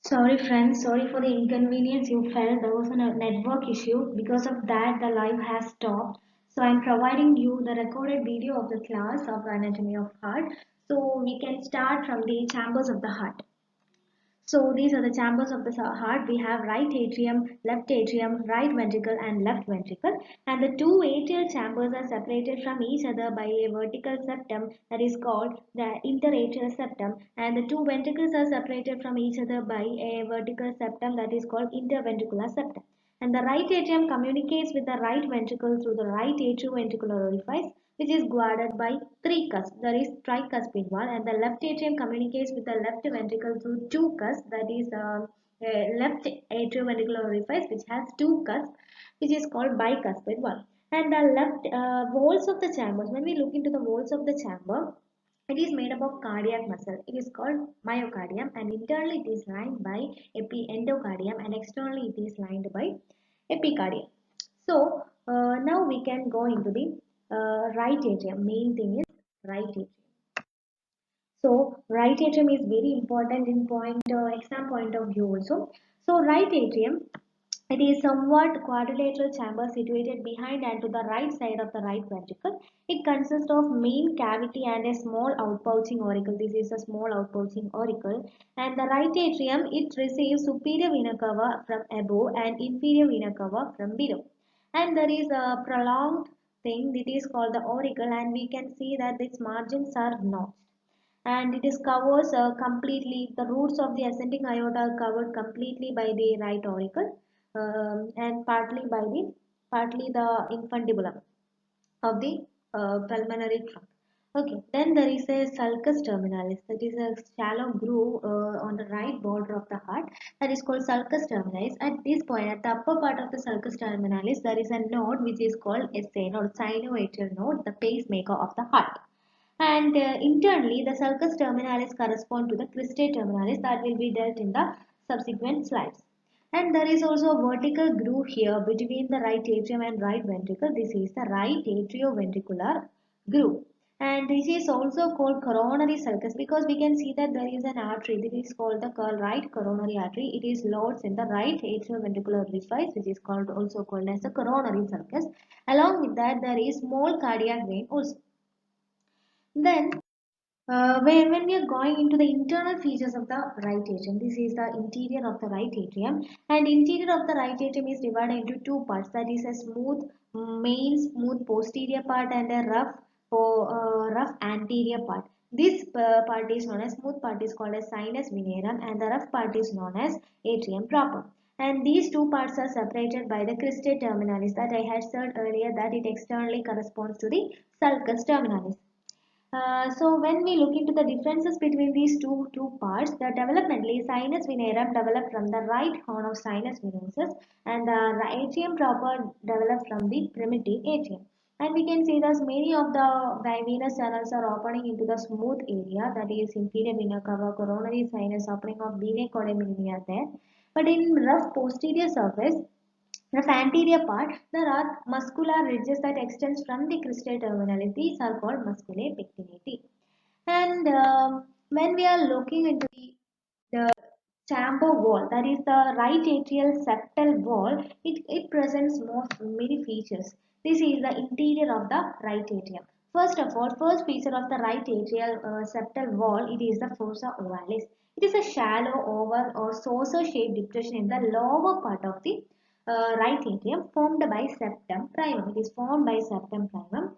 Sorry friends, sorry for the inconvenience you felt. There was a network issue. Because of that, the live has stopped. So I'm providing you the recorded video of the class of anatomy of heart. So we can start from the chambers of the heart. So these are the chambers of the heart. We have right atrium, right ventricle and left ventricle. And the two atrial chambers are separated from each other by a vertical septum that is called the interatrial septum. And the two ventricles are separated from each other by a vertical septum that is called interventricular septum. And the right atrium communicates with the right ventricle through the right atrioventricular orifice, which is guarded by three cusps, that is tricuspid wall, and the left atrium communicates with the left ventricle through two cusps, that is left atrioventricular orifice, which has two cusps, which is called bicuspid wall. And the left walls of the chambers, when we look into the walls of the chamber, it is made up of cardiac muscle. It is called myocardium, and internally it is lined by endocardium, and externally it is lined by epicardium. So now we can go into the right atrium. Main thing is right atrium. So right atrium is very important in exam point of view also. So right atrium, it is somewhat quadrilateral chamber situated behind and to the right side of the right ventricle. It consists of main cavity and a small outpouching auricle. This is a small outpouching auricle. And the right atrium, it receives superior vena cava from above and inferior vena cava from below. And there is a prolonged thing that is called the auricle, and we can see that its margins are notched, and it is covers completely the roots of the ascending aorta are covered completely by the right auricle, and partly the infundibulum of the pulmonary trunk. Okay, then there is a sulcus terminalis, that is a shallow groove on the right border of the heart, that is called sulcus terminalis. At this point, at the upper part of the sulcus terminalis, there is a node which is called SA node, sinoatrial node, the pacemaker of the heart. And internally, the sulcus terminalis correspond to the cristae terminalis that will be dealt in the subsequent slides. And there is also a vertical groove here between the right atrium and right ventricle. This is the right atrioventricular groove. And this is also called coronary sulcus because we can see that there is an artery. This is called the right coronary artery. It is lodged in the right atrioventricular orifice, which is called also called as the coronary sulcus. Along with that, there is small cardiac vein also. Then when we are going into the internal features of the right atrium, this is the interior of the right atrium, and interior of the right atrium is divided into two parts, that is a smooth posterior part and a rough anterior part. This part is known as smooth part is called as sinus venerum, and the rough part is known as atrium proper. And these two parts are separated by the cristae terminalis that I had said earlier that it externally corresponds to the sulcus terminalis. So when we look into the differences between these two parts, the developmentally sinus venerum developed from the right horn of sinus venosus, and the atrium proper developed from the primitive atrium. And we can see that many of the venous channels are opening into the smooth area, that is inferior vena cava, coronary sinus, opening of vena cava there. But in rough posterior surface, the anterior part, there are muscular ridges that extends from the cristae terminalis. These are called musculae pectinati. And when we are looking into the chamber wall, that is the right atrial septal wall, it presents many features. This is the interior of the right atrium. First of all, first feature of the right atrial septal wall, it is the fossa ovalis. It is a shallow oval or saucer-shaped depression in the lower part of the right atrium formed by septum primum. It is formed by septum primum.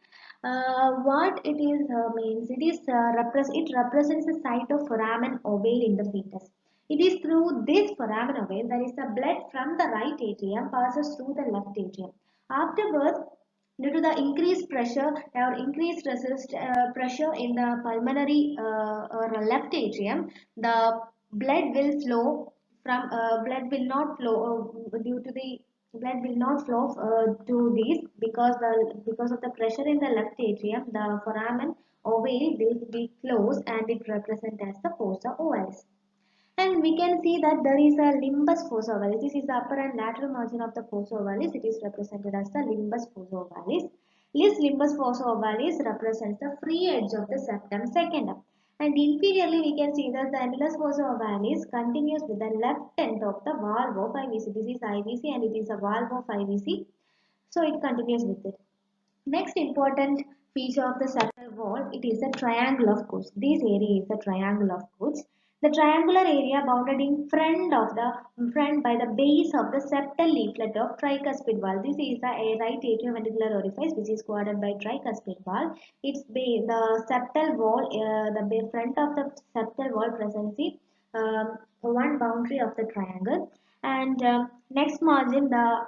What it is means it represents the site of foramen ovale in the fetus. It is through this foramen ovale that is the blood from the right atrium passes through the left atrium. After birth, due to the increased pressure or pressure in the pulmonary or left atrium, the blood will flow from due to the blood will not flow to these because of the pressure in the left atrium. The foramen ovale will be closed and it represents as the fossa ovalis. And we can see that there is a limbus fossa ovalis. This is the upper and lateral margin of the fossa ovalis. It is represented as the limbus fossa ovalis. This limbus fossa ovalis represents the free edge of the septum secundum. And inferiorly, we can see that the annulus fossa ovalis continues with the left end of the valve of IVC. This is IVC and it is a valve of IVC. So it continues with it. Next important feature of the septal wall, it is the triangle of Koch. This area is the triangle of Koch. The triangular area bounded in front by the base of the septal leaflet of tricuspid valve. This is the right atrioventricular orifice which is guarded by tricuspid valve. Its base, the septal wall, the front of the septal wall presents the one boundary of the triangle. And next margin, the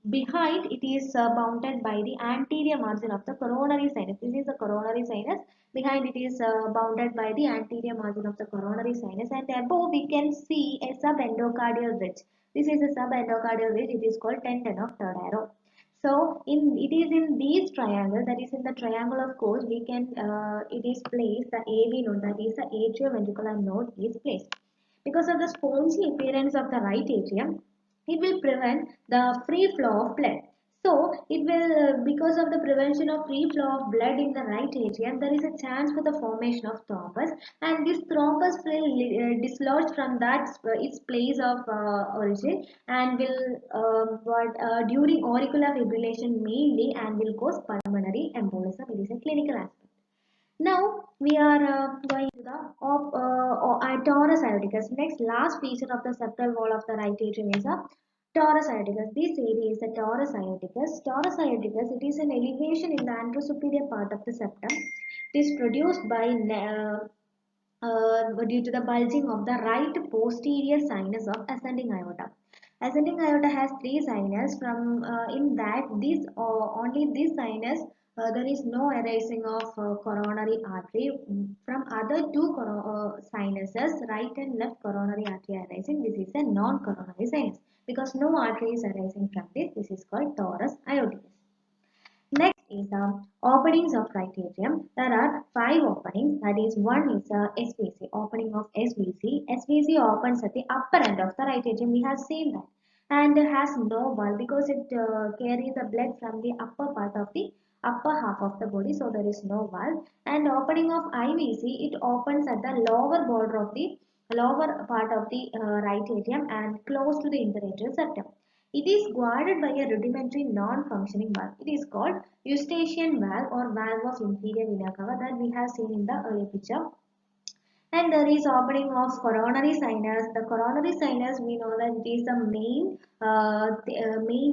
behind it is bounded by the anterior margin of the coronary sinus. This is the coronary sinus. Behind it is bounded by the anterior margin of the coronary sinus, and above we can see a subendocardial ridge. This is a subendocardial ridge. It is called tendon of third arrow. So it is in these triangle, that is in the triangle of Koch, we can it is placed the AV node, that is the atrioventricular node is placed. Because of the spongy appearance of the right atrium, it will prevent the free flow of blood. So it will, because of the prevention of free flow of blood in the right atrium, there is a chance for the formation of thrombus, and this thrombus will dislodge from that its place of origin, and will during auricular fibrillation mainly, and will cause pulmonary embolism. It is a clinical aspect. Now we are going to the torus aorticus. Next, last feature of the septal wall of the right atrium is a torus aorticus. This area is the torus aorticus. Torus aorticus, it is an elevation in the anterosuperior part of the septum. It is produced by due to the bulging of the right posterior sinus of ascending aorta. Ascending aorta has three sinus. From in that this only this sinus, there is no arising of coronary artery. From other two sinuses, right and left coronary artery arising. This is a non-coronary sinus because no artery is arising from this. This is called torus aorticus. Next is the openings of right atrium. There are five openings. That is, one is SVC, opening of SVC. SVC opens at the upper end of the right atrium. We have seen that, and has no valve because it carries the blood from the upper part of the upper half of the body. So there is no valve. And opening of IVC, it opens at the lower border of the lower part of the right atrium and close to the interatrial septum. It is guarded by a rudimentary non-functioning valve. It is called Eustachian valve or valve of inferior vena cava that we have seen in the earlier picture. And there is opening of coronary sinus. The coronary sinus, we know that it is the main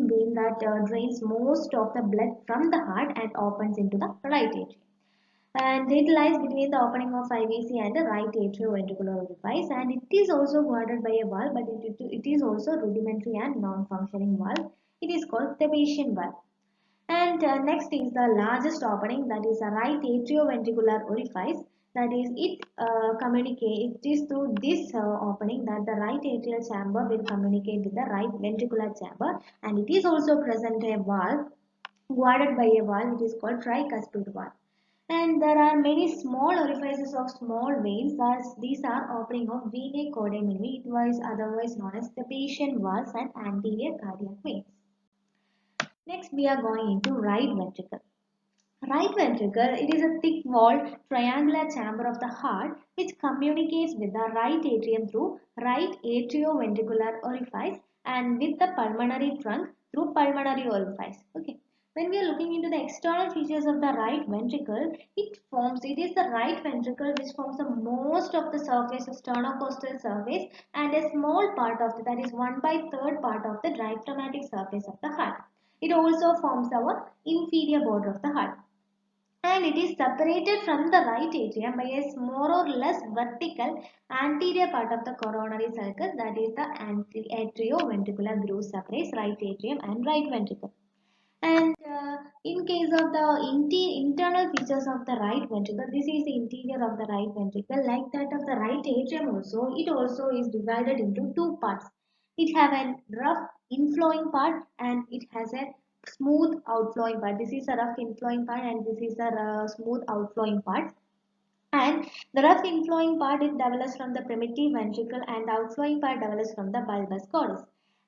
vein that drains most of the blood from the heart and opens into the right atrium. And it lies between the opening of IVC and the right atrioventricular orifice, and it is also guarded by a valve, but it is also rudimentary and non-functioning valve. It is called Thebetian valve. And next is the largest opening, that is a right atrioventricular orifice. That is, it is through this opening that the right atrial chamber will communicate with the right ventricular chamber, and it is also present a valve guarded by a valve. It is called tricuspid valve. And there are many small orifices of small veins, as these are opening of venae caudae minimi, it was otherwise known as the patient valves and anterior cardiac veins. Next, we are going into right ventricle. Right ventricle, it is a thick-walled triangular chamber of the heart which communicates with the right atrium through right atrioventricular orifice and with the pulmonary trunk through pulmonary orifice. Okay. When we are looking into the external features of the right ventricle, it is the right ventricle which forms the most of the surface, the sternocostal surface, and a small part of that is 1/3 part of the diaphragmatic surface of the heart. It also forms our inferior border of the heart, and it is separated from the right atrium by a more or less vertical anterior part of the coronary circle, that is the atrioventricular groove separates right atrium and right ventricle. And in case of the internal features of the right ventricle, this is the interior of the right ventricle, like that of the right atrium also, it also is divided into two parts. It have a rough inflowing part and it has a smooth outflowing part. This is a rough inflowing part and this is a smooth outflowing part. And the rough inflowing part, it develops from the primitive ventricle and the outflowing part develops from the bulbus cordis.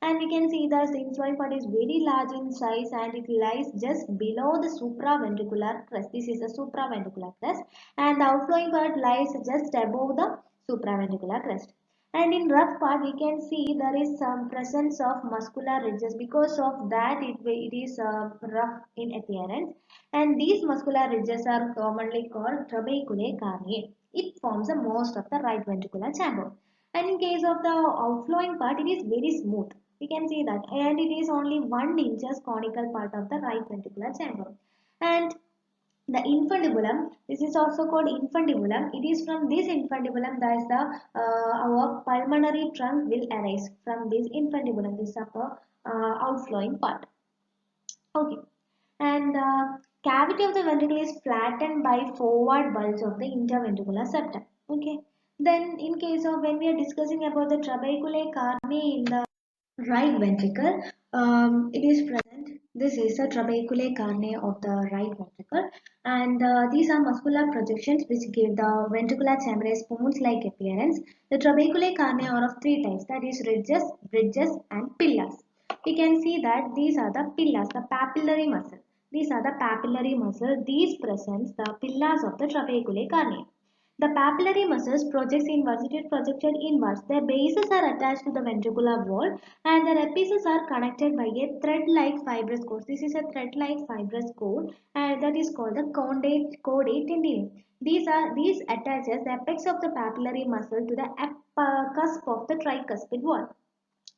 And we can see the sigmoid part is very large in size and it lies just below the supraventricular crest. This is the supraventricular crest and the outflowing part lies just above the supraventricular crest. And in rough part we can see there is some presence of muscular ridges. Because of that it is rough in appearance, and these muscular ridges are commonly called trabeculae carneae. It forms the most of the right ventricular chamber. And in case of the outflowing part, it is very smooth. We can see that, and it is only 1 inches conical part of the right ventricular chamber. And the infundibulum, this is also called infundibulum. It is from this infundibulum that the our pulmonary trunk will arise from this infundibulum, this upper outflowing part. Okay, and the cavity of the ventricle is flattened by forward bulge of the interventricular septum. Okay, then in case of when we are discussing about the trabeculae carneae in the right ventricle, it is present. This is the trabeculae carneae of the right ventricle, and these are muscular projections which give the ventricular chamber a sponge-like appearance. The trabeculae carneae are of three types, that is ridges, bridges, and pillars. We can see that these are the pillars, the papillary muscle. These are the papillary muscle. These presents the pillars of the trabeculae carneae. The papillary muscles projects inwards. It is projected inwards. Their bases are attached to the ventricular wall and their apices are connected by a thread-like fibrous cord. This is a thread-like fibrous cord and that is called the caudate tendon. These attaches the apex of the papillary muscle to the cusp of the tricuspid wall.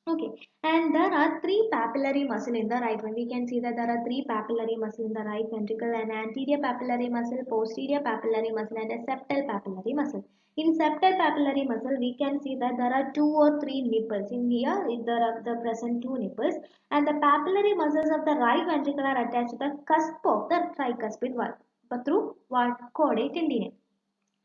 Okay, and there are three papillary muscle in the right one. We can see that there are three papillary muscle in the right ventricle: an anterior papillary muscle, posterior papillary muscle, and a septal papillary muscle. In septal papillary muscle, we can see that there are two or three nipples. In here, there are the present two nipples, and the papillary muscles of the right ventricle are attached to the cusp of the tricuspid valve, but through what caudate tendon.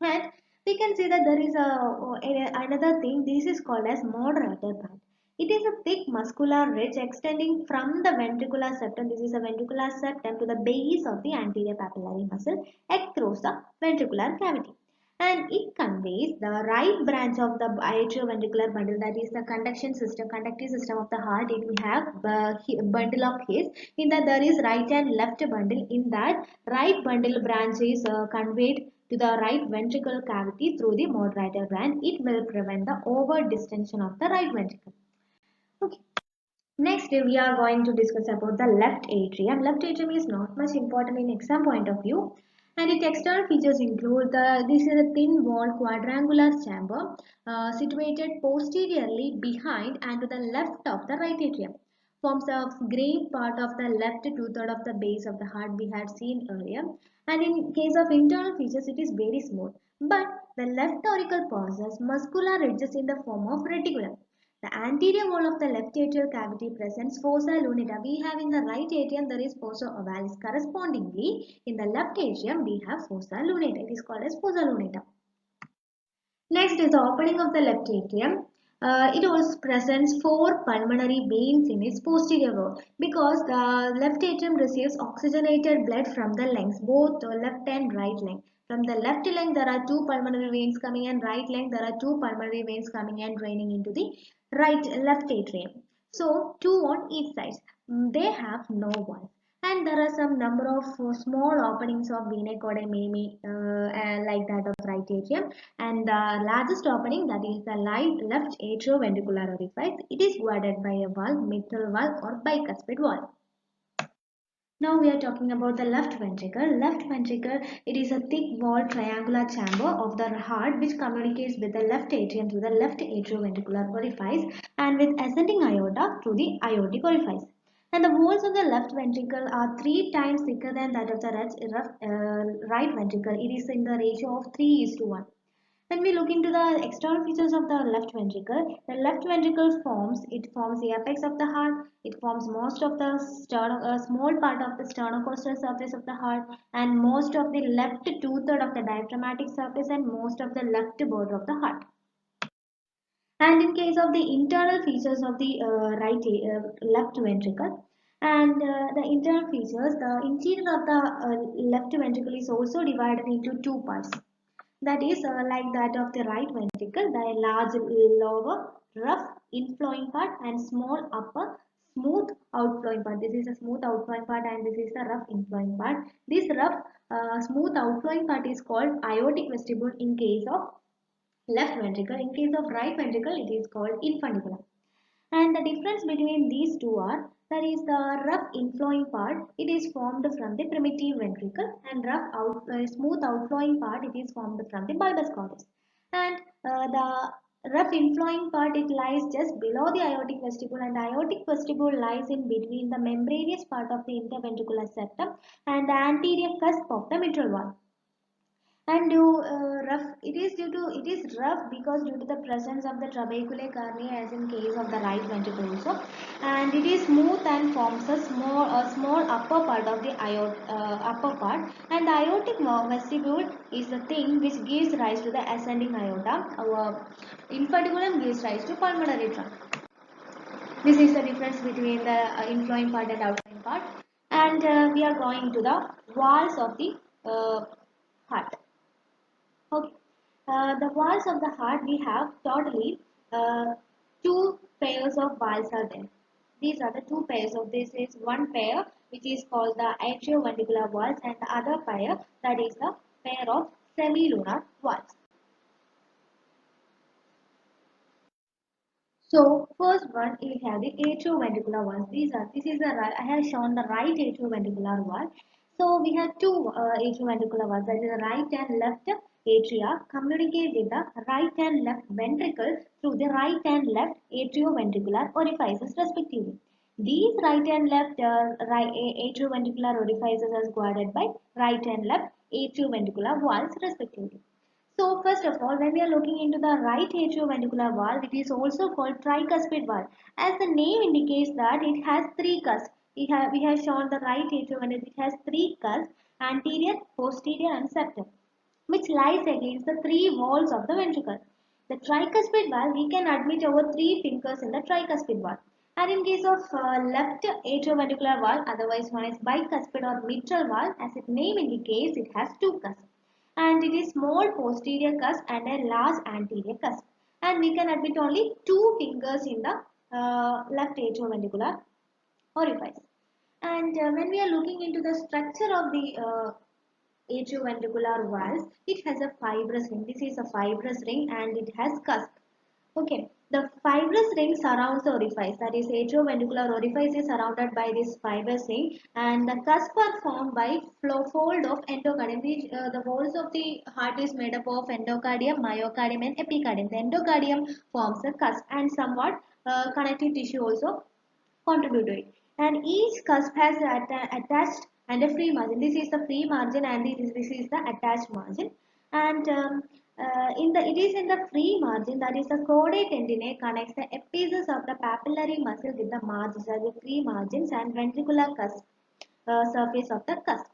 And we can see that there is another thing. This is called as moderator band. It is a thick muscular ridge extending from the ventricular septum. This is a ventricular septum to the base of the anterior papillary muscle across the ventricular cavity. And it conveys the right branch of the atrioventricular bundle, that is the conductive system of the heart. It will have a bundle of hairs. In that there is right and left bundle. In that right bundle branch is conveyed to the right ventricle cavity through the moderator band. It will prevent the over distension of the right ventricle. Okay. Next, we are going to discuss about the left atrium. Left atrium is not much important in exam point of view, and its external features include this is a thin walled quadrangular chamber situated posteriorly behind and to the left of the right atrium. Forms a great part of the left two-third of the base of the heart we had seen earlier. And in case of internal features, it is very smooth. But the left auricle possesses muscular ridges in the form of reticulum. The anterior wall of the left atrial cavity presents fossa lunata. We have in the right atrium there is fossa ovalis. Correspondingly, in the left atrium we have fossa lunata. It is called as fossa lunata. Next is the opening of the left atrium. It also presents four pulmonary veins in its posterior wall because the left atrium receives oxygenated blood from the lungs, both the left and right lung. From the left lung there are two pulmonary veins coming and right lung there are two pulmonary veins coming and draining into the left atrium. So two on each side. They have no valve. And there are some number of small openings of venae caudae like that of right atrium, and the largest opening, that is the left atrioventricular orifice. It is guarded by a valve, mitral valve or bicuspid valve. Now we are talking about the left ventricle. Left ventricle, it is a thick walled triangular chamber of the heart which communicates with the left atrium through the left atrioventricular orifice and with ascending aorta through the aortic orifice. And the walls of the left ventricle are 3 times thicker than that of the right ventricle. It is in the ratio of 3:1. When we look into the external features of the left ventricle forms the apex of the heart. It forms most of the small part of the sternocostal surface of the heart and most of the left two-third of the diaphragmatic surface and most of the left border of the heart. And in case of the internal features of the left ventricle, and the internal features, the interior of the left ventricle is also divided into two parts. That is like that of the right ventricle, the large lower rough inflowing part and small upper smooth outflowing part. This is a smooth outflowing part and this is the rough inflowing part. This rough smooth outflowing part is called aortic vestibule in case of left ventricle. In case of right ventricle, it is called infundibulum. And the difference between these two are, that is the rough inflowing part, it is formed from the primitive ventricle, and smooth outflowing part, it is formed from the bulbous cordis. And the rough inflowing part, it lies just below the aortic vestibule, and the aortic vestibule lies in between the membranous part of the interventricular septum and the anterior cusp of the mitral valve. And rough, it is rough because due to the presence of the trabeculae carneae as in case of the right ventricle also, and it is smooth and forms a small upper part of the upper part, and the aortic vestibule is the thing which gives rise to the ascending aorta. Our infundibulum gives rise to pulmonary trunk. This is the difference between the inflowing part and outflowing part. And we are going to the walls of the heart. Okay. The walls of the heart, we have totally two pairs of valves are there. These are the two pairs of, this is one pair which is called the atrioventricular valves, and the other pair, that is the pair of semilunar valves. So first one, we have the atrioventricular valves. This is the right, I have shown the right atrioventricular valve. So we have two atrioventricular valves, that is the right and left atria communicate with the right and left ventricle through the right and left atrioventricular orifices respectively. These right and left atrioventricular orifices are guarded by right and left atrioventricular valves respectively. So first of all, when we are looking into the right atrioventricular valve, it is also called tricuspid valve. As the name indicates that it has three cusps. We have shown the right atrioventricle, it has three cusps, anterior, posterior and septum, which lies against the three walls of the ventricle. The tricuspid valve, we can admit our three fingers in the tricuspid valve. And in case of left atrioventricular valve, otherwise known as bicuspid or mitral valve, as its name indicates, it has two cusps, and it is small posterior cusp and a large anterior cusp, and we can admit only two fingers in the left atrioventricular orifice. And when we are looking into the structure of the atrioventricular valves, it has a fibrous ring. This is a fibrous ring and it has cusp. Okay, the fibrous ring surrounds the orifice, that is atrioventricular orifice is surrounded by this fibrous ring, and the cusp are formed by fold of endocardium. The walls of the heart is made up of endocardium, myocardium and epicardium. The endocardium forms the cusp and somewhat connective tissue also contribute to it. And each cusp has attached and a free margin. This is the free margin and this is the attached margin. And it is in the free margin, that is the caudate tendinae connects the epiphysis of the papillary muscle with the margins, that is the free margins and ventricular cusp, surface of the cusp.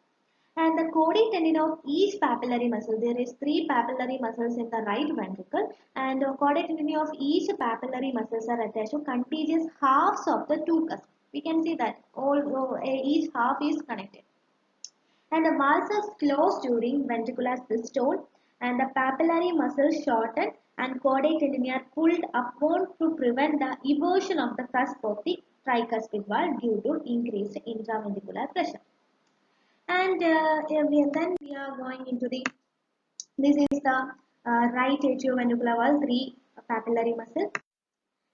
And the caudate tendon of each papillary muscle, there is three papillary muscles in the right ventricle, and the caudate tendon of each papillary muscles are attached to contiguous halves of the two cusps. We can see that each half is connected. And the valves are closed during ventricular systole, and the papillary muscles shorten and caudate tendon are pulled upward to prevent the eversion of the cusp of the tricuspid valve due to increased intraventricular pressure. And then we are going into the, this is the right atrioventricular valve, three papillary muscles.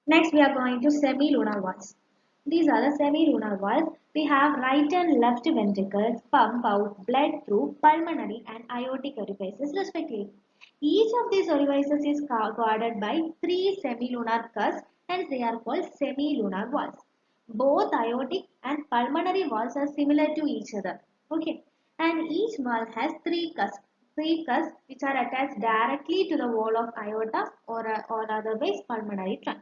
Next we are going to semilunar valves. These are the semilunar valves. We have right and left ventricles pump out blood through pulmonary and aortic orifices respectively. Each of these orifices is guarded by three semilunar cusps, and they are called semilunar valves. Both aortic and pulmonary valves are similar to each other. Okay, and each valve has three cusps which are attached directly to the wall of aorta or otherwise pulmonary trunk.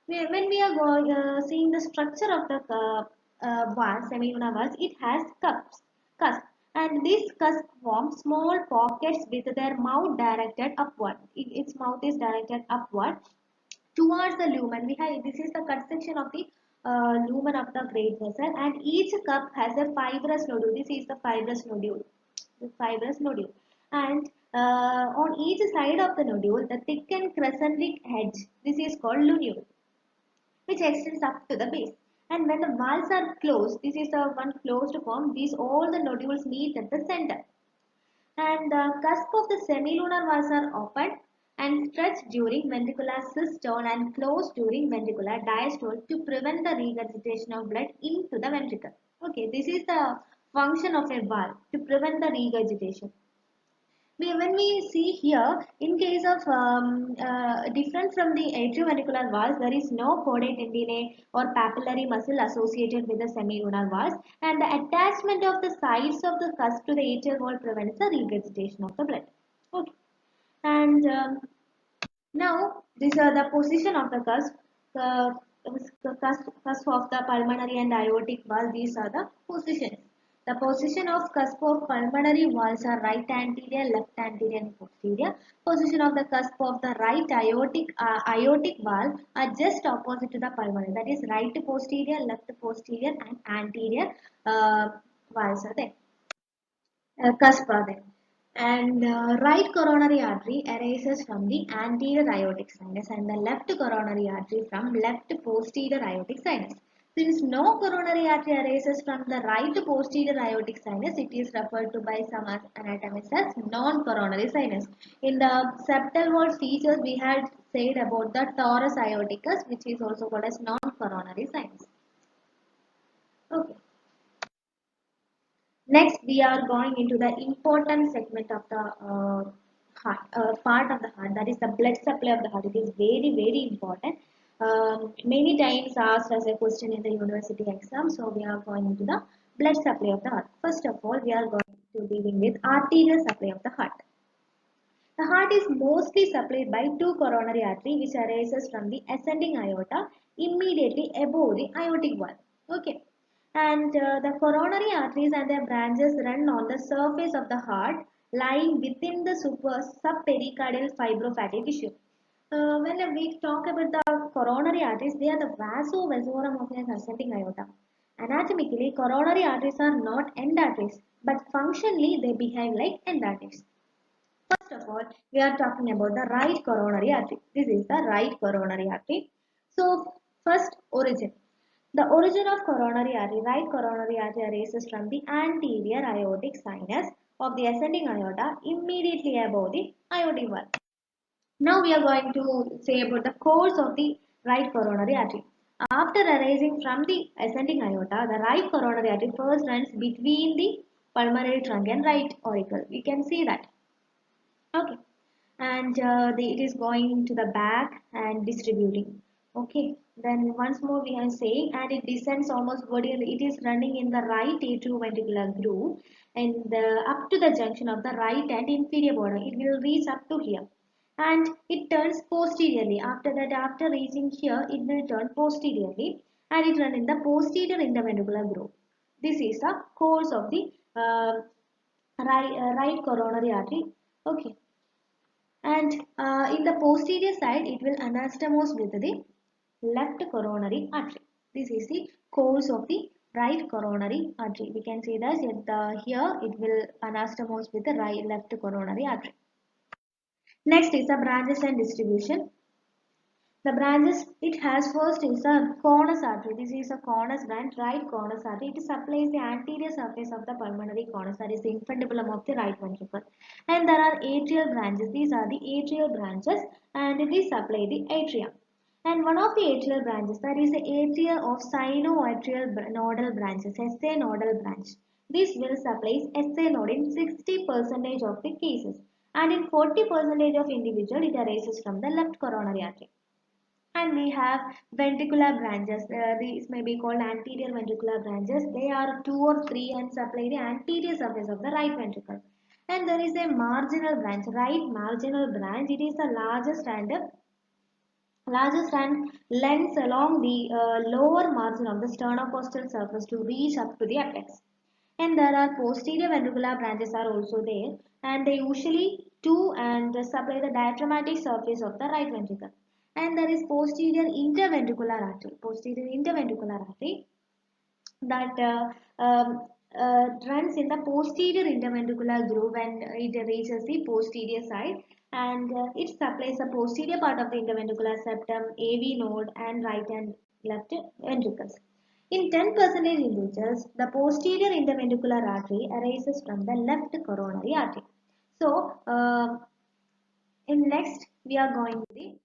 When we are seeing the structure of the valve, semilunar valves, it has cusp, and these cusp form small pockets with their mouth directed upward. Its mouth is directed upward towards the lumen. We have, this is the cut section of the lumen of the great vessel, and each cup has a fibrous nodule. This is the fibrous nodule, and On each side of the nodule, the thickened crescentic edge, this is called lunule, which extends up to the base. And when the valves are closed, this is a one closed form, these all the nodules meet at the center. And the cusp of the semilunar valves are open and stretched during ventricular systole and closed during ventricular diastole to prevent the regurgitation of blood into the ventricle. Okay, this is the function of a valve to prevent the regurgitation. When we see here, in case of different from the atrioventricular valves, there is no caudate tendinae or papillary muscle associated with the semilunar valves, and the attachment of the sides of the cusp to the atrial wall prevents the regurgitation of the blood. Okay, and now these are the position of the cusp. Cusp of the pulmonary and aortic valve. These are the positions. The position of cusp of pulmonary valves are right anterior, left anterior, and posterior. Position of the cusp of the right aortic valve are just opposite to the pulmonary. That is right posterior, left posterior, and anterior valves are there. Cusp are there. And right coronary artery arises from the anterior aortic sinus and the left coronary artery from left posterior aortic sinus. Since no coronary artery arises from the right posterior aortic sinus, it is referred to by some anatomists as non-coronary sinus. In the septal wall features, we had said about the torus aorticus, which is also called as non-coronary sinus. Okay. Next, we are going into the important segment of the heart, part of the heart, that is the blood supply of the heart. It is very, very important. Many times asked as a question in the university exam. So, we are going into the blood supply of the heart. First of all, we are going to dealing with arterial supply of the heart. The heart is mostly supplied by two coronary arteries which arises from the ascending aorta immediately above the aortic valve. Okay. And the coronary arteries and their branches run on the surface of the heart lying within the subpericardial fibrofatty tissue. When we talk about the coronary arteries, they are the vasovasorum of the ascending aorta. Anatomically, coronary arteries are not end arteries, but functionally they behave like end arteries. First of all, we are talking about the right coronary artery. This is the right coronary artery. So, first origin. The origin of coronary artery, right coronary artery arises from the anterior aortic sinus of the ascending aorta immediately above the aortic valve. Now we are going to say about the course of the right coronary artery. After arising from the ascending aorta, the right coronary artery first runs between the pulmonary trunk and right auricle. We can see that. Okay, and it is going to the back and distributing. Okay, then once more we are saying, and it descends almost vertically. It is running in the right atrioventricular groove and up to the junction of the right and inferior border. It will reach up to here, and it turns posteriorly. After that, after reaching here, it will turn posteriorly, and it run in the posterior interventricular groove. This is the course of the right coronary artery. Okay, and in the posterior side it will anastomose with the left coronary artery. This is the course of the right coronary artery. We can see that here it will anastomose with the left coronary artery. Next is the branches and distribution. The branches it has first is the conus artery. This is a conus branch, right conus artery. It supplies the anterior surface of the pulmonary conus, that is the infundibulum of the right ventricle. And there are atrial branches. These are the atrial branches, and these supply the atria. And one of the atrial branches, that is the atria of sinoatrial nodal branches, SA nodal branch. This will supply SA node in 60% of the cases, and in 40% of individual it arises from the left coronary artery. And we have ventricular branches. These may be called anterior ventricular branches. They are two or three and supply the anterior surface of the right ventricle. And there is a marginal branch, right marginal branch. It is the largest and lengths along the lower margin of the sternocostal surface to reach up to the apex. And there are posterior ventricular branches are also there, and they usually two and supply the diaphragmatic surface of the right ventricle. And there is posterior interventricular artery. Posterior interventricular artery that runs in the posterior interventricular groove and it reaches the posterior side, and it supplies the posterior part of the interventricular septum, AV node, and right and left ventricles. In 10% individuals, the posterior interventricular artery arises from the left coronary artery. So, in next we are going to the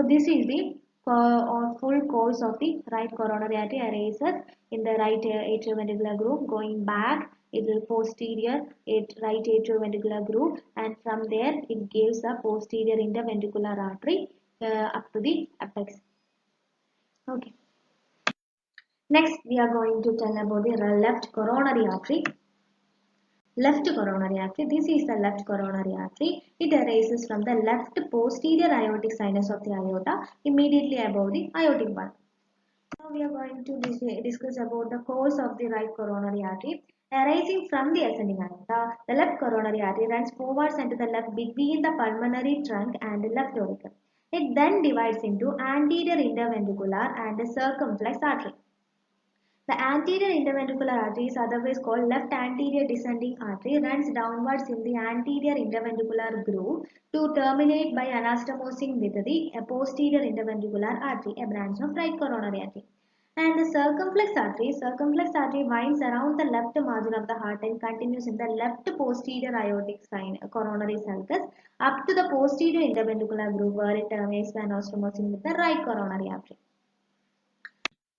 this is the full course of the right coronary artery arises in the right atrioventricular groove, going back it will posterior right atrioventricular groove, and from there it gives a posterior interventricular artery up to the apex. Okay. Next we are going to tell about the left coronary artery. Left coronary artery. This is the left coronary artery. It arises from the left posterior aortic sinus of the aorta, immediately above the aortic valve. Now we are going to discuss about the course of the right coronary artery. Arising from the ascending aorta, the left coronary artery runs forwards and to the left between the pulmonary trunk and the left auricle. It then divides into anterior interventricular and circumflex artery. The anterior interventricular artery is otherwise called left anterior descending artery, runs downwards in the anterior interventricular groove to terminate by anastomosing with the posterior interventricular artery, a branch of right coronary artery. And the circumflex artery winds around the left margin of the heart and continues in the left posterior aortic coronary sulcus up to the posterior interventricular groove where it terminates by anastomosing with the right coronary artery.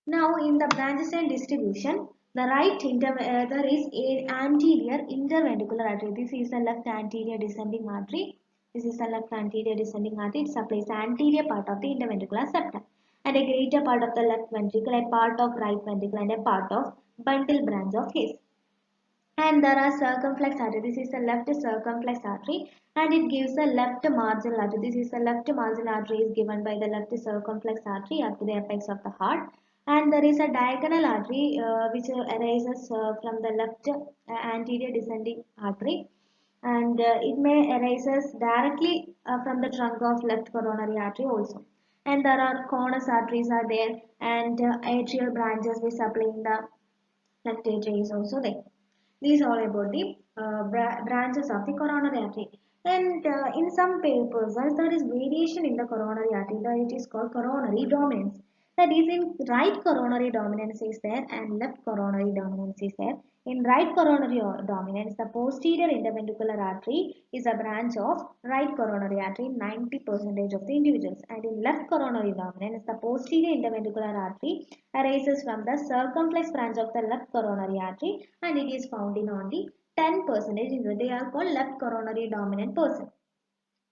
Now, in the branches and distribution, there is a anterior interventricular artery. This is the left anterior descending artery. This is the left anterior descending artery. It supplies the anterior part of the interventricular septum and a greater part of the left ventricle, a part of right ventricle, and a part of bundle branch of his. And there are circumflex artery. This is the left circumflex artery, and it gives the left marginal artery. This is the left marginal artery is given by the left circumflex artery up to the apex of the heart. And there is a diagonal artery which arises from the left anterior descending artery, and it may arises directly from the trunk of left coronary artery also. And there are conus arteries are there, and atrial branches which supplying the left atria is also there. These are all about the branches of the coronary artery. And in some papers, once there is variation in the coronary artery, that it is called coronary dominance. That is, in right coronary dominance is there and left coronary dominance is there. In right coronary dominance, the posterior interventricular artery is a branch of right coronary artery in 90% of the individuals. And in left coronary dominance, the posterior interventricular artery arises from the circumflex branch of the left coronary artery, and it is found in only 10%. They are called left coronary dominant person.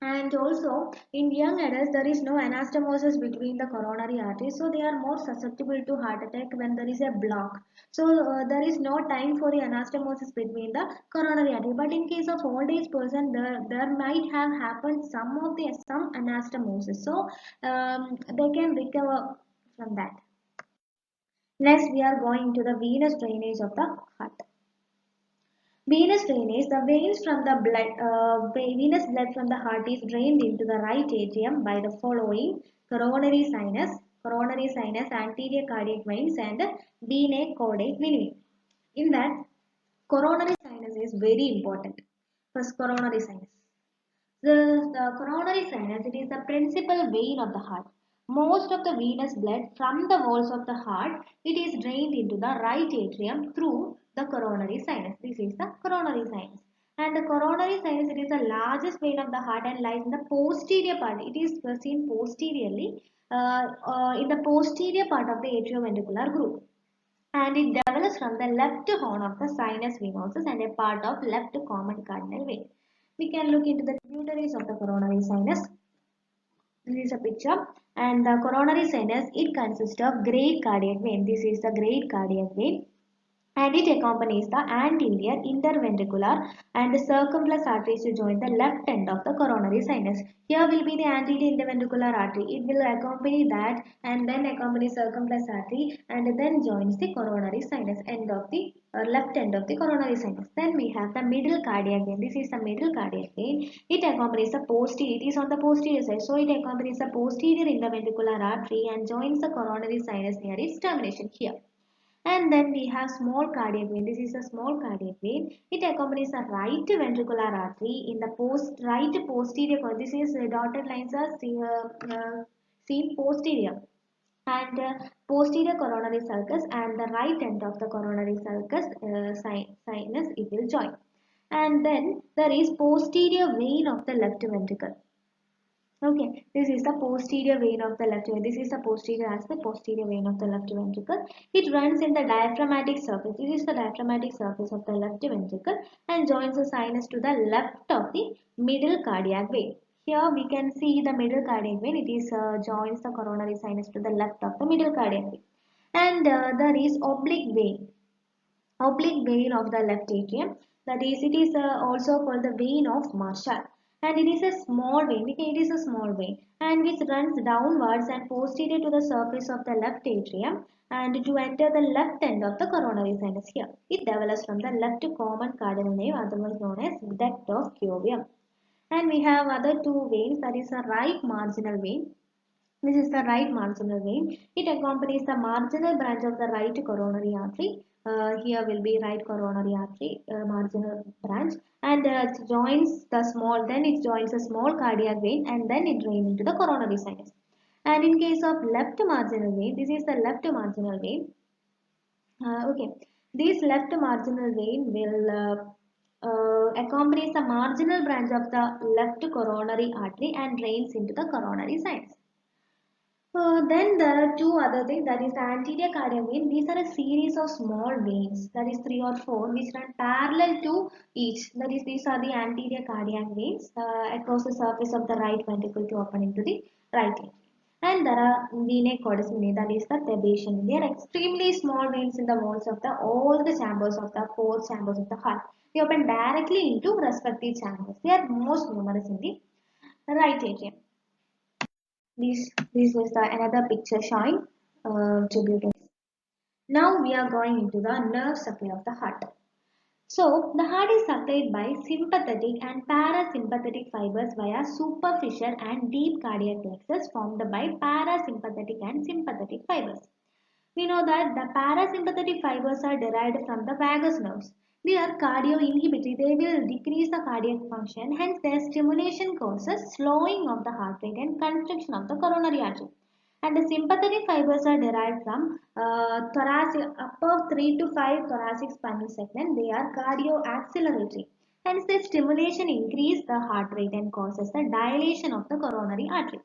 And also in young adults there is no anastomosis between the coronary arteries, so they are more susceptible to heart attack when there is a block. So there is no time for the anastomosis between the coronary artery. But in case of old age person, there might have happened some anastomosis. So they can recover from that. Next, we are going to the venous drainage of the heart. Venous drainage, the venous blood from the heart is drained into the right atrium by the following coronary sinus, anterior cardiac veins, and vena cavae vein. In that, coronary sinus is very important. First, coronary sinus. The coronary sinus, it is the principal vein of the heart. Most of the venous blood from the walls of the heart, it is drained into the right atrium through the coronary sinus. This is the coronary sinus. And the coronary sinus, it is the largest vein of the heart and lies in the posterior part. It is seen posteriorly in the posterior part of the atrioventricular groove. And it develops from the left horn of the sinus venosus and a part of left common cardinal vein. We can look into the tributaries of the coronary sinus. This is a picture, and the coronary sinus, it consists of great cardiac vein. This is the great cardiac vein, and it accompanies the anterior interventricular and the circumflex arteries to join the left end of the coronary sinus. Here will be the anterior interventricular artery. It will accompany that and then accompany circumflex artery and then joins the coronary sinus end of the left end of the coronary sinus. Then we have the middle cardiac vein. This is the middle cardiac vein. It accompanies the posterior. It is on the posterior side. So it accompanies the posterior interventricular artery and joins the coronary sinus near its termination here. And then we have small cardiac vein. This is a small cardiac vein. It accompanies the right ventricular artery in the right posterior. This is dotted lines are seen posterior and posterior coronary sulcus and the right end of the coronary sulcus sinus it will join. And then there is posterior vein of the left ventricle. Okay, this is the posterior vein of the left ventricle. This is the posterior aspect, posterior vein of the left ventricle. It runs in the diaphragmatic surface. This is the diaphragmatic surface of the left ventricle and joins the sinus to the left of the middle cardiac vein. Here we can see the middle cardiac vein. It is joins the coronary sinus to the left of the middle cardiac vein. And there is oblique vein of the left atrium. That is, it is also called the vein of Marshall. And it is a small vein. It is a small vein and which runs downwards and posterior to the surface of the left atrium and to enter the left end of the coronary sinus here. It develops from the left common cardinal nave, otherwise known as duct of Giovium. And we have other two veins, that is a right marginal vein. This is the right marginal vein. It accompanies the marginal branch of the right coronary artery. Here will be right coronary artery marginal branch and it joins the small, then it joins a small cardiac vein and then it drains into the coronary sinus. And in case of left marginal vein, this is the left marginal vein. Okay, this left marginal vein will accompanies the marginal branch of the left coronary artery and drains into the coronary sinus. Then there are two other things, that is the anterior cardiac vein. These are a series of small veins, that is three or four, which run parallel to each. That is, these are the anterior cardiac veins across the surface of the right ventricle to open into the right atrium. And there are venae caudacinae, that is the Thebetian. They are extremely small veins in the walls of the all the chambers of the four chambers of the heart. They open directly into respective chambers. They are most numerous in the right atrium. This is the another picture showing tributaries. Now we are going into the nerve supply of the heart. So the heart is supplied by sympathetic and parasympathetic fibers via superficial and deep cardiac plexus formed by parasympathetic and sympathetic fibers. We know that the parasympathetic fibers are derived from the vagus nerves. They are cardio-inhibitory. They will decrease the cardiac function. Hence, their stimulation causes slowing of the heart rate and constriction of the coronary artery. And the sympathetic fibers are derived from thoracic, upper 3 to 5 thoracic spinal segment. They are cardio-acceleratory. Hence, their stimulation increases the heart rate and causes the dilation of the coronary artery.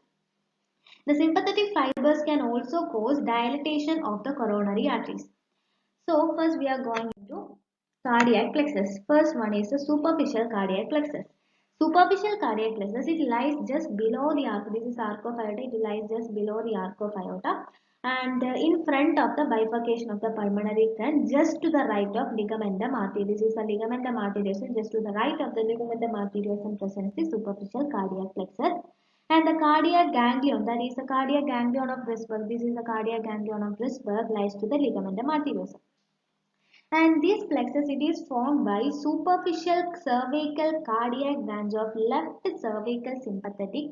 The sympathetic fibers can also cause dilatation of the coronary arteries. So first we are going into cardiac plexus. First one is the superficial cardiac plexus. Superficial cardiac plexus, it lies just below the arc. This is arc of aorta. It lies just below the arc of aorta and in front of the bifurcation of the pulmonary trend, just to the right of ligamentum arteriosus. This is the ligamentum arteriosus. Just to the right of the ligamentum arteriosus presents the superficial cardiac plexus. And the cardiac ganglion, that is the cardiac ganglion of Risberg. This is the cardiac ganglion of Risberg, lies to the ligamentum arteriosus. And this plexus, it is formed by superficial cervical cardiac branch of left cervical sympathetic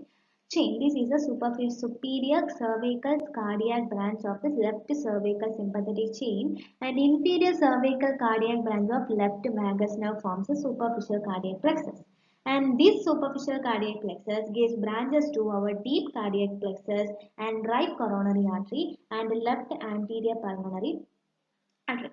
chain. This is the superior cervical cardiac branch of the left cervical sympathetic chain, and inferior cervical cardiac branch of left vagus nerve forms the superficial cardiac plexus. And this superficial cardiac plexus gives branches to our deep cardiac plexus and right coronary artery and left anterior pulmonary artery.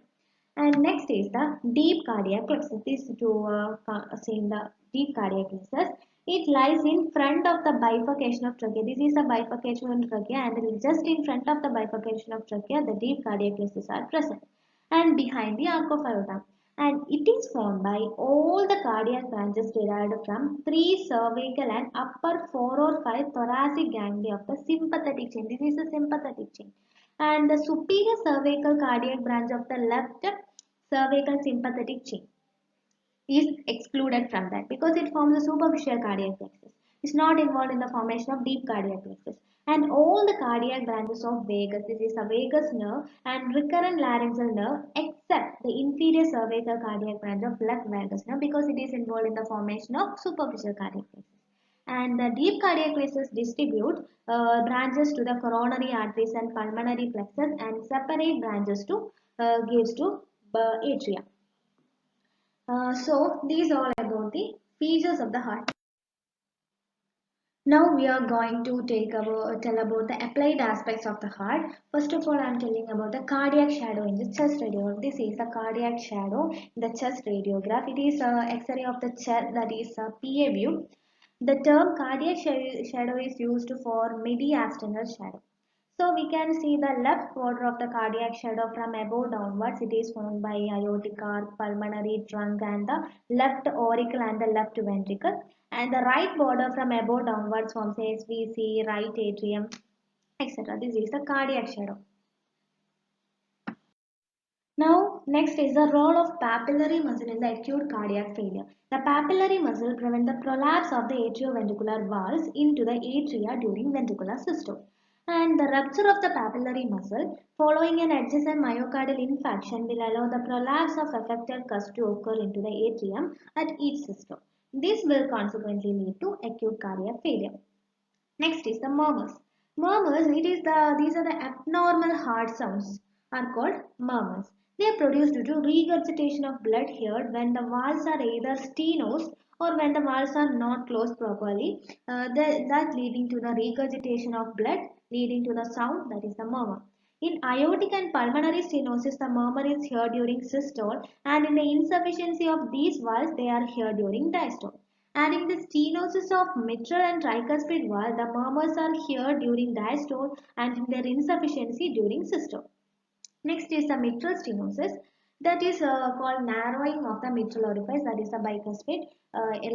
And next is the deep cardiac plexus. This to see the deep cardiac plexus. It lies in front of the bifurcation of trachea. This is the bifurcation of trachea, and just in front of the bifurcation of trachea, the deep cardiac plexus are present, and behind the arc of aorta. And it is formed by all the cardiac branches derived from three cervical and upper four or five thoracic ganglia of the sympathetic chain. This is the sympathetic chain. And the superior cervical cardiac branch of the left cervical sympathetic chain is excluded from that because it forms a superficial cardiac plexus. It's not involved in the formation of deep cardiac plexus. And all the cardiac branches of vagus, this is the vagus nerve and recurrent laryngeal nerve, except the inferior cervical cardiac branch of left vagus nerve because it is involved in the formation of superficial cardiac plexus. And the deep cardiac vessels distribute branches to the coronary arteries and pulmonary plexus and separate branches to gives to atria. So these are all about the features of the heart. Now we are going to tell about the applied aspects of the heart. First of all, I am telling about the cardiac shadow in the chest radiograph. This is a cardiac shadow in the chest radiograph. It is a X-ray of the chest, that is a PA view. The term cardiac shadow is used for mediastinal shadow. So we can see the left border of the cardiac shadow from above downwards. It is formed by aortic arc, pulmonary trunk, and the left auricle and the left ventricle. And the right border from above downwards forms SVC, right atrium, etc. This is the cardiac shadow. Now, next is the role of papillary muscle in the acute cardiac failure. The papillary muscle prevents the prolapse of the atrioventricular valves into the atria during ventricular systole. And the rupture of the papillary muscle following an adjacent myocardial infarction will allow the prolapse of affected cusp to occur into the atrium at each systole. This will consequently lead to acute cardiac failure. Next is the murmurs. Murmurs, these are the abnormal heart sounds are called murmurs. They are produced due to regurgitation of blood here when the valves are either stenosed or when the valves are not closed properly. That leading to the regurgitation of blood, leading to the sound, that is the murmur. In aortic and pulmonary stenosis, the murmur is heard during systole, and in the insufficiency of these valves, they are heard during diastole. And in the stenosis of mitral and tricuspid valve, the murmurs are heard during diastole and in their insufficiency during systole. Next is the mitral stenosis, that is called narrowing of the mitral orifice, that is the bicuspid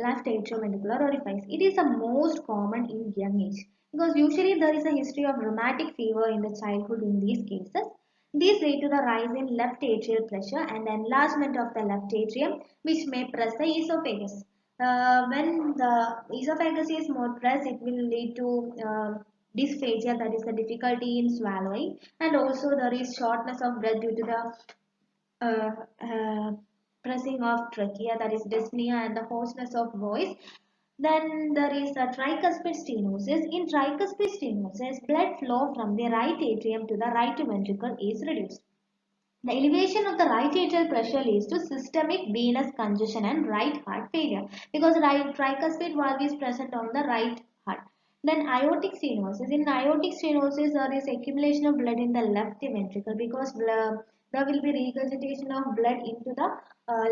left atrioventricular orifice. It is the most common in young age because usually there is a history of rheumatic fever in the childhood in these cases. These lead to the rise in left atrial pressure and enlargement of the left atrium, which may press the esophagus. When the esophagus is more pressed, it will lead to dysphagia, that is the difficulty in swallowing, and also there is shortness of breath due to the pressing of trachea, that is dyspnea, and the hoarseness of voice. Then there is a tricuspid stenosis. In tricuspid stenosis, blood flow from the right atrium to the right ventricle is reduced. The elevation of the right atrial pressure leads to systemic venous congestion and right heart failure because right tricuspid valve is present on the right heart. Then aortic stenosis. In aortic stenosis, there is accumulation of blood in the left ventricle because there will be regurgitation of blood into the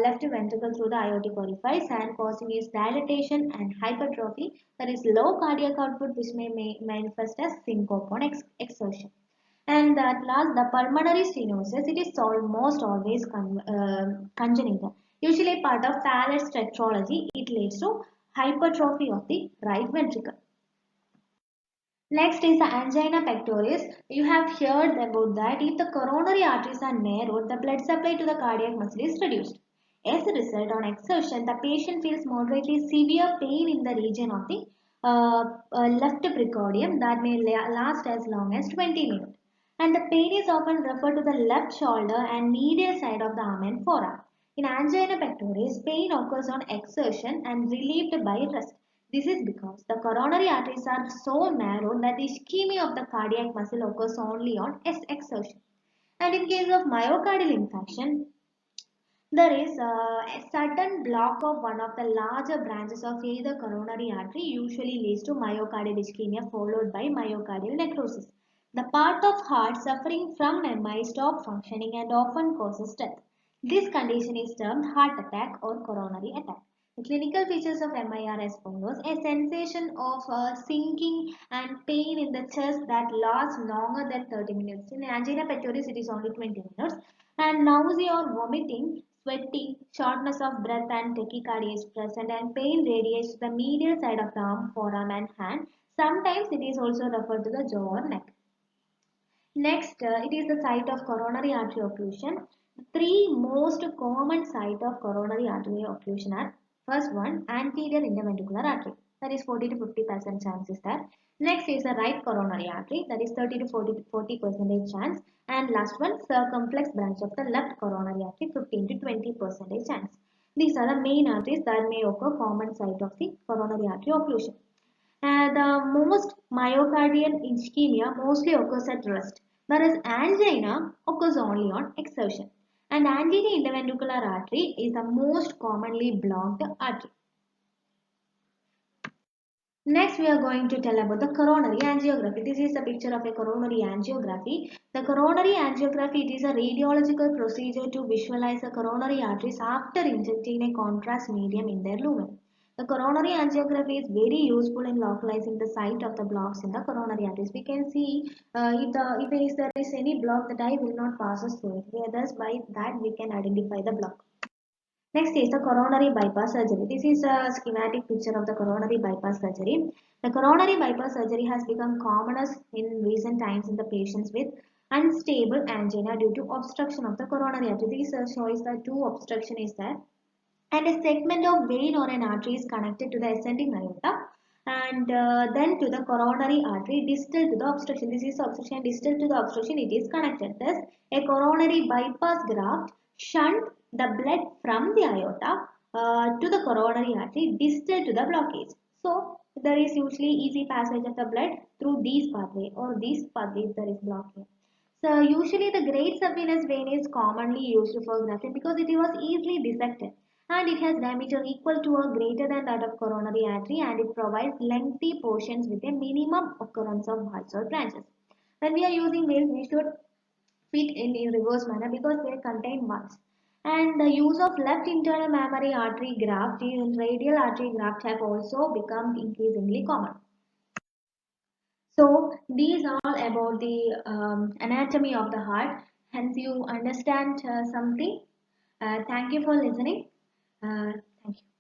left ventricle through the aortic orifice and causing is dilatation and hypertrophy. There is low cardiac output which may manifest as syncope on exertion. And at last, the pulmonary stenosis, it is almost always congenital. Usually part of Fallot's tetralogy, it leads to hypertrophy of the right ventricle. Next is the angina pectoris. You have heard about that. If the coronary arteries are narrowed, the blood supply to the cardiac muscle is reduced. As a result, on exertion, the patient feels moderately severe pain in the region of the left precordium that may last as long as 20 minutes. And the pain is often referred to the left shoulder and medial side of the arm and forearm. In angina pectoris, pain occurs on exertion and relieved by rest. This is because the coronary arteries are so narrow that the ischemia of the cardiac muscle occurs only on exertion. And in case of myocardial infarction, there is a sudden block of one of the larger branches of either coronary artery usually leads to myocardial ischemia followed by myocardial necrosis. The part of heart suffering from MI stops functioning and often causes death. This condition is termed heart attack or coronary attack. The clinical features of MI are as follows: a sensation of sinking and pain in the chest that lasts longer than 30 minutes. In angina pectoris, it is only 20 minutes. And nausea or vomiting, sweating, shortness of breath, and tachycardia is present, and pain radiates to the medial side of the arm, forearm, and hand. Sometimes it is also referred to the jaw or neck. Next, it is the site of coronary artery occlusion. The three most common site of coronary artery occlusion are: first one, anterior interventricular artery, that is 40 to 50% chance is there. Next is the right coronary artery, that is 30 to 40% chance. And last one, circumflex branch of the left coronary artery, 15 to 20% chance. These are the main arteries that may occur common site of the coronary artery occlusion. The most myocardial ischemia mostly occurs at rest, whereas angina occurs only on exertion. And anterior interventricular artery is the most commonly blocked artery. Next, we are going to tell about the coronary angiography. This is a picture of a coronary angiography. The coronary angiography, it is a radiological procedure to visualize the coronary arteries after injecting a contrast medium in their lumen. The coronary angiography is very useful in localizing the site of the blocks in the coronary arteries. We can see if there is any block, the dye will not pass us through it. Thus, by that we can identify the block. Next is the coronary bypass surgery. This is a schematic picture of the coronary bypass surgery. The coronary bypass surgery has become commonest in recent times in the patients with unstable angina due to obstruction of the coronary artery. This shows that two obstruction is there and a segment of vein or an artery is connected to the ascending aorta and then to the coronary artery distal to the obstruction. This is obstruction, distal to the obstruction it is connected. Thus, a coronary bypass graft shunt the blood from the aorta to the coronary artery distal to the blockage. So, there is usually easy passage of the blood through these pathway or these pathways there is blockage. So usually the great saphenous vein is commonly used for grafting because it was easily dissected and it has diameter equal to or greater than that of coronary artery and it provides lengthy portions with a minimum occurrence of bulbs or branches. When we are using veins, we should fit in reverse manner because they contain valves. And the use of left internal mammary artery graft and radial artery graft have also become increasingly common. So these are all about the anatomy of the heart. Hence you understand something. Thank you for listening. Thank you.